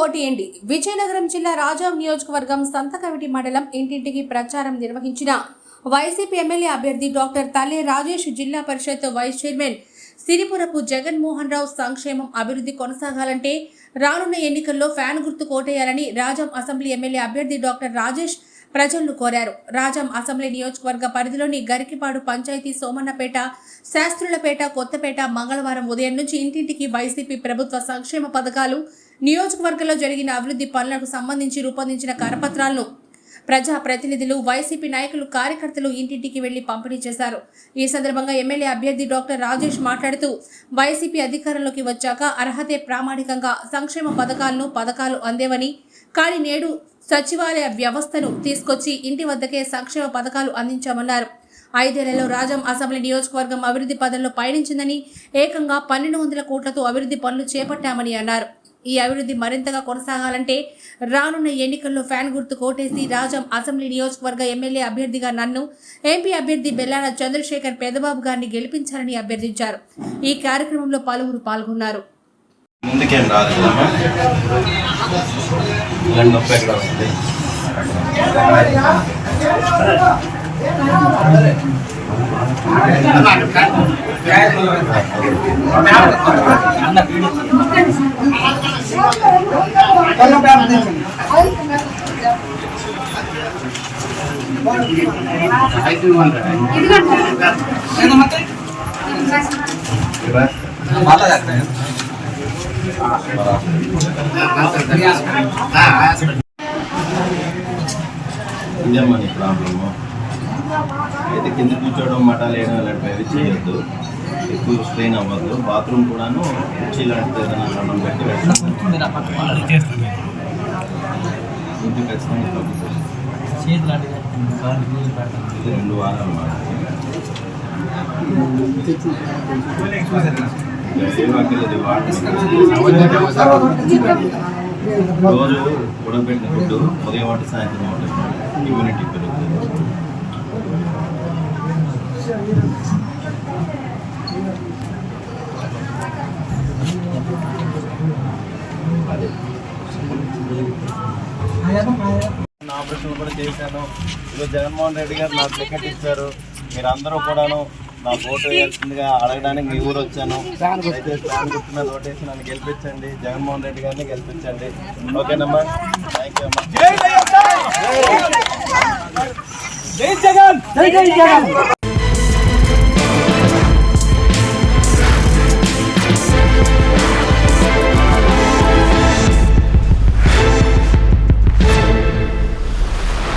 ఓటేయండి. విజయనగరం జిల్లా రాజాం నియోజకవర్గం సంతకవిటి మండలం ఇంటింటికి ప్రచారం నిర్వహించిన వైసీపీ ఎమ్మెల్యే అభ్యర్థి డాక్టర్ తల్లే రాజేష్ జిల్లా పరిషత్ వైస్ చైర్మన్ సిరిపురపు జగన్మోహన్ రావు సంక్షేమం అభివృద్ధి కొనసాగాలంటే రానున్న ఎన్నికల్లో ఫ్యాన్ గుర్తు కోటేయాలని రాజాం అసెంబ్లీ ఎమ్మెల్యే అభ్యర్థి డాక్టర్ రాజేష్ ప్రజలను కోరారు. రాజాం అసెంబ్లీ నియోజకవర్గ పరిధిలోని గరికిపాడు పంచాయతీ, సోమన్నపేట, శాస్త్రులపేట, కొత్తపేట మంగళవారం ఉదయం నుంచి ఇంటింటికి వైసీపీ ప్రభుత్వ సంక్షేమ పథకాలు, నియోజకవర్గంలో జరిగిన అభివృద్ధి పనులకు సంబంధించి రూపొందించిన కరపత్రాలను ప్రజా ప్రతినిధులు, వైసీపీ నాయకులు, కార్యకర్తలు ఇంటింటికి వెళ్లి పంపిణీ చేశారు. ఈ సందర్భంగా ఎమ్మెల్యే అభ్యర్థి డాక్టర్ రాజేష్ మాట్లాడుతూ వైసీపీ అధికారంలోకి వచ్చాక అర్హతే ప్రామాణికంగా సంక్షేమ పథకాలు అందేవని, కానీ నేడు సచివాలయ వ్యవస్థను తీసుకొచ్చి ఇంటి వద్దకే సంక్షేమ పథకాలు అందించామన్నారు. 5 ఏళ్లలో రాజాం అసెంబ్లీ నియోజకవర్గం అభివృద్ధి పదంలో పయనించిందని, ఏకంగా 1200 కోట్లతో అభివృద్ధి పనులు చేపట్టామని అన్నారు. ఈ అభివృద్ధి మరింతగా కొనసాగాలంటే రానున్న ఎన్నికల్లో ఫ్యాన్ గుర్తు కోటేసి రాజాం అసెంబ్లీ నియోజకవర్గ ఎమ్మెల్యే అభ్యర్థిగా నన్ను, ఎంపీ అభ్యర్థి బెల్లాన చంద్రశేఖర్ పెదబాబు గారిని గెలిపించాలని అభ్యర్థించారు. ఈ కార్యక్రమంలో పలువురు పాల్గొన్నారు. ఇదేమని ప్రాబ్లము అయితే కింద కూర్చోవడం, మటాలు వేయడం ఇలాంటివి చేయొద్దు. ఎక్కువ స్ట్రెయిన్ అవ్వద్దు. బాత్రూమ్ కూడాను కుర్చీ లాంటిది ఏదైనా రణం పెట్టి ఇంటి ఖచ్చితంగా తగ్గుతుంది. 2 వారాలు రోజు ఉడకబెట్టిన ఫుడ్ ఉదయం వాటి సాయంత్రం వాటి ఇమ్యూనిటీ పెరుగుతుంది. ఆపరేషన్ కూడా చేశాను. ఈరోజు జగన్మోహన్ రెడ్డి గారు నాకు టికెట్ ఇచ్చారు. మీరు అందరూ కూడాను నా ఓటు వేయాల్సిందిగా అడగడానికి మీ ఊరు వచ్చాను. అయితే ఫ్యాన్ గుర్తు మీద ఓటేసి నన్ను గెలిపించండి, జగన్మోహన్ రెడ్డి గారిని గెలిపించండి. ఓకేనమ్మా, థ్యాంక్ యూ అమ్మా. జై జగన్.